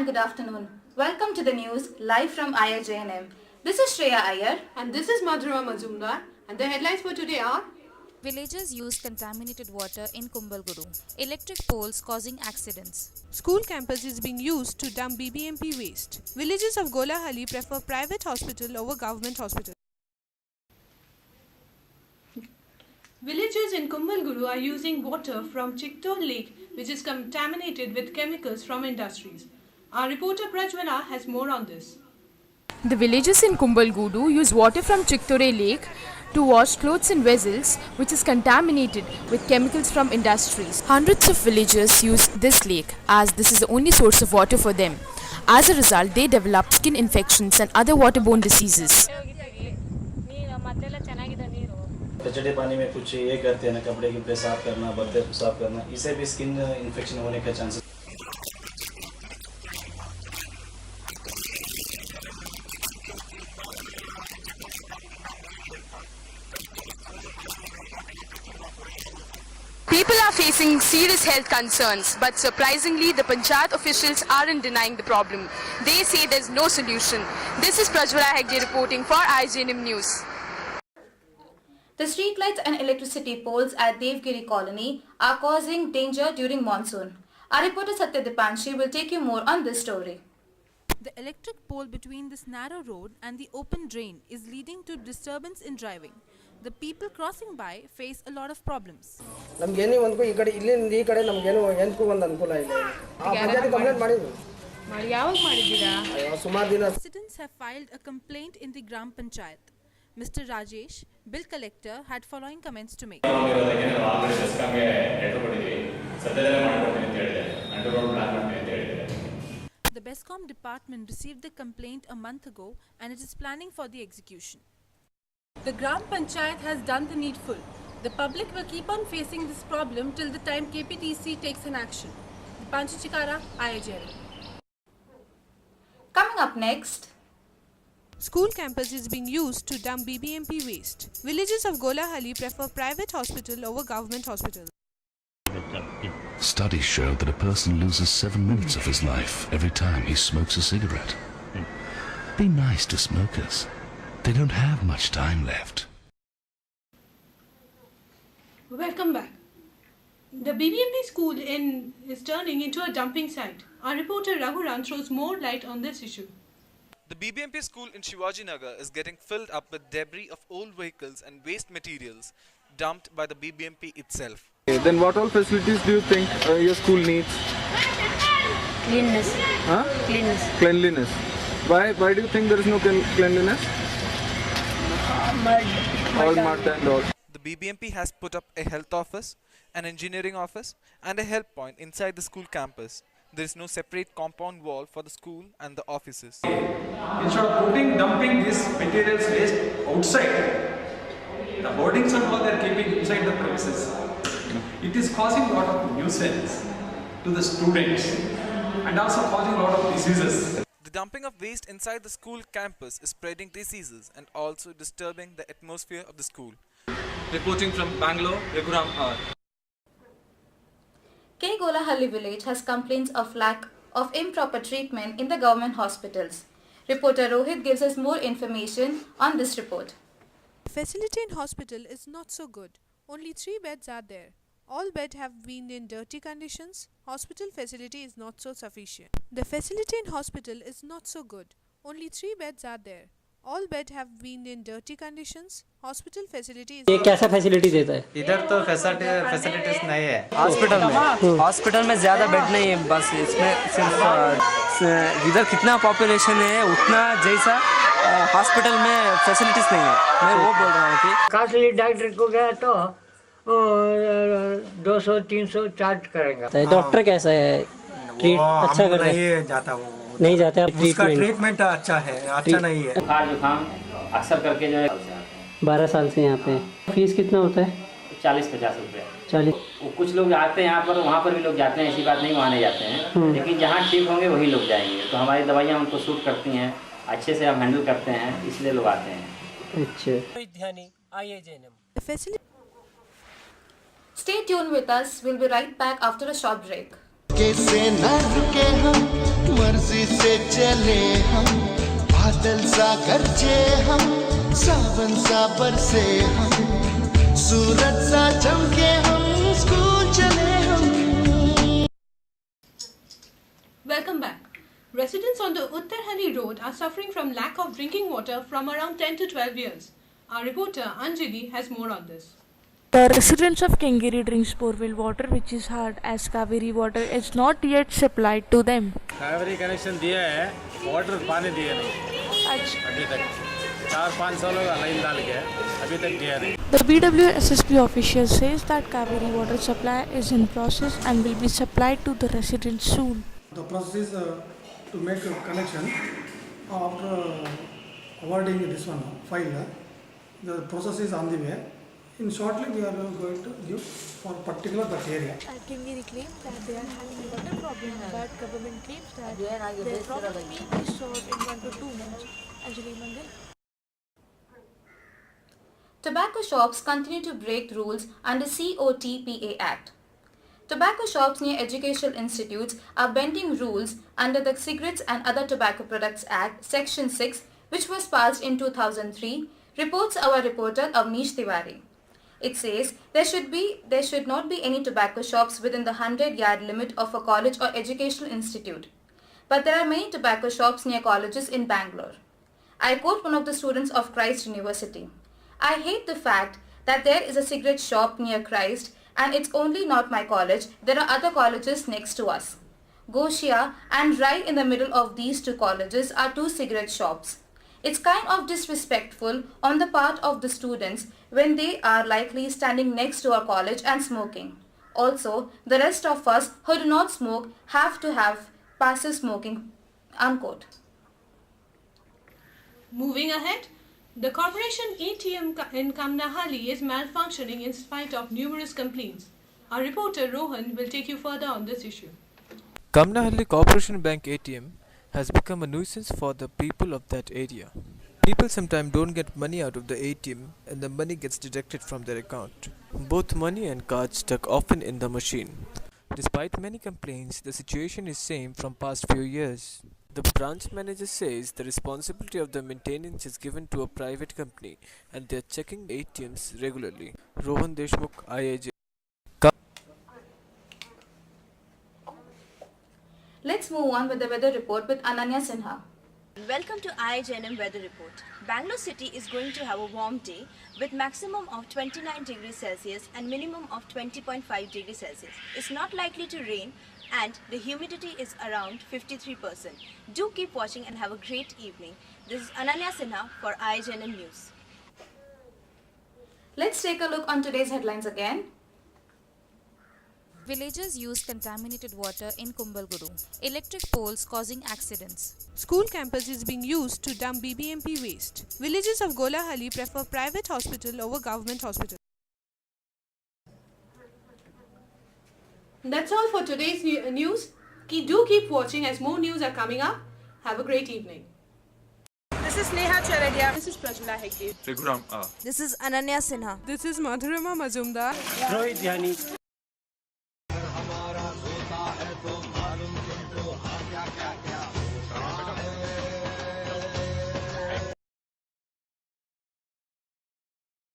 good afternoon. Welcome to the news live from IIJNM. This is Shreya Iyer and this is Madhurima Mazumdar, and the headlines for today are: Villagers use contaminated water in Kumbalguru. Electric poles causing accidents. School campus is being used to dump BBMP waste. Villagers of Golahalli prefer private hospital over government hospital. Villagers in Kumbalguru are using water from Chiktor Lake, which is contaminated with chemicals from industries. Our reporter Prajwala has more on this. The villagers in Kumbalguru use water from Chiktore Lake to wash clothes in vessels which is contaminated with chemicals from industries. Hundreds of villagers use this lake as this is the only source of water for them. As a result, they develop skin infections and other waterborne diseases. कचड़े पानी में कुछ ये करते हैं ना, कपड़े के साफ करना, बर्तन साफ करना, इससे भी स्किन इन्फेक्शन होने का chances. People are facing serious health concerns, but surprisingly, the Panchayat officials aren't denying the problem. They say there's no solution. This is Prajwala Hegde reporting for IJNM News. The streetlights and electricity poles at Devgiri Colony are causing danger during monsoon. Our reporter Satya Dipanshi will take you more on this story. The electric pole between this narrow road and the open drain is leading to disturbance in driving. The people crossing by face a lot of problems. Residents have filed a complaint in the Gram Panchayat. Mr. Rajesh, bill collector, had following comments to make. The BESCOM department received the complaint a month ago and it is planning for the execution. The Gram Panchayat has done the needful. The public will keep on facing this problem till the time KPTC takes an action. Dipanshi Chikara, IIJNM. Coming up next. School campus is being used to dump BBMP waste. Villagers of Golahalli prefer private hospital over government hospital. Studies show that a person loses 7 minutes of his life every time he smokes a cigarette. Be nice to smokers. They don't have much time left. Welcome back. The BBMP school is turning into a dumping site. Our reporter Raghuran throws more light on this issue. The BBMP school in Shivaji Nagar is getting filled up with debris of old vehicles and waste materials dumped by the BBMP itself. Then what all facilities do you think your school needs? Cleanliness. Huh? Cleanliness. Why do you think there is no cleanliness? Mud. All mud and all. The BBMP has put up a health office, an engineering office and a help point inside the school campus. There is no separate compound wall for the school and the offices. Instead of dumping these materials waste outside, the hoardings and all they are keeping inside the premises. It is causing a lot of nuisance to the students and also causing a lot of diseases. The dumping of waste inside the school campus is spreading diseases and also disturbing the atmosphere of the school. Reporting from Bangalore, Raghuram R. K. Golahalli village has complaints of lack of improper treatment in the government hospitals. Reporter Rohit gives us more information on this report. The facility in hospital is not so good. Only 3 beds are there. All beds have been in dirty conditions. Hospital facility is not so sufficient. The facility in hospital is not so good. Only 3 beds are there. All beds have been in dirty conditions. Hospital facility is. ये कैसा facility देता है? इधर तो facilities नहीं है। Hospital में ज़्यादा बेड नहीं है, बस इसमें सिर्फ इधर कितना पॉपुलेशन है उतना जैसा हॉस्पिटल में फैसिलिटीज नहीं है। मैं वो बोल रहा हूँ कि कास्टली डॉक्टर को गया तो 200-300 चार्ज करेंगे। डॉक्टर कैसा है? ट्रीट अच्छा कर रहा है? नहीं जाता ट्रीटमेंट अच्छा है, अच्छा नहीं है। बुखार जुकाम अक्सर करके जो है 12 साल से यहाँ पे। फीस कितना होता है? 40-50 रुपये। 40। कुछ लोग आते हैं यहाँ पर, वहाँ पर भी लोग जाते हैं, ऐसी बात नहीं वहाँ नहीं जाते हैं, लेकिन जहाँ ठीक होंगे वही लोग जाएंगे। तो हमारी दवाइयाँ उनको सूट करती हैं, अच्छे से हम हैंडल करते हैं, इसलिए लोग आते हैं। अच्छा। Stay tuned with us. We'll be right back after a short break. कैसे न रुके हम मर्जी से चले हम, बादल सा गरजे हम, सावन सा बरसे हम, सूरज सा चमके हम, स्कूल चले हम। Welcome back. Residents on the Uttarhandi Road are suffering from lack of drinking water from around 10 to 12 years. Our reporter Anjali has more on this. The residents of Kengiri drinks borewell water which is hard as Kaveri water is not yet supplied to them. Kaveri connection दिया है, water पानी दिया नहीं अभी तक 4-5 सालों का line डाल के अभी तक दिया नहीं. The BWSSB official says that Kaveri water supply is in process and will be supplied to the residents soon. The process is to make a connection after awarding this one file. The process is on the way. In shortly we are going to give for particular that area. Kengiri claims that they are having a water problem, but government claims that their problem will be solved in 1 to 2 months. Anjali Mangal. Tobacco shops continue to break rules under COTPA Act. Tobacco shops near educational institutes are bending rules under the Cigarettes and Other Tobacco Products Act, Section 6, which was passed in 2003, reports our reporter Avnish Tiwari. It says there should not be any tobacco shops within the 100-yard limit of a college or educational institute. But there are many tobacco shops near colleges in Bangalore. I quote one of the students of Christ University. I hate the fact that there is a cigarette shop near Christ and it's only not my college, there are other colleges next to us. Goshia and right in the middle of these two colleges are two cigarette shops. It's kind of disrespectful on the part of the students when they are likely standing next to our college and smoking. Also, the rest of us who do not smoke have to have passive smoking, unquote. Moving ahead, the corporation ATM in Kamnahalli is malfunctioning in spite of numerous complaints. Our reporter Rohan will take you further on this issue. Kamnahalli Corporation Bank ATM has become a nuisance for the people of that area. People sometimes don't get money out of the ATM and the money gets deducted from their account. Both money and cards stuck often in the machine. Despite many complaints, the situation is same from past few years. The branch manager says the responsibility of the maintenance is given to a private company and they are checking ATMs regularly. Rohan Deshmukh, IIJ. Let's move on with the weather report with Ananya Sinha. Welcome to IIJNM Weather Report. Bangalore City is going to have a warm day with maximum of 29 degrees Celsius and minimum of 20.5 degrees Celsius. It's not likely to rain and the humidity is around 53%. Do keep watching and have a great evening. This is Ananya Sinha for IIJNM News. Let's take a look on today's headlines again. Villagers use contaminated water in Kumbalguru. Electric poles causing accidents. School campus is being used to dump BBMP waste. Villagers of Golahalli prefer private hospital over government hospital. That's all for today's news. Do keep watching as more news are coming up. Have a great evening. This is Neha Charadia. This is Prajula Hegde. This is Ananya Sinha. This is Madhurima Majumdar. Rohit Yani.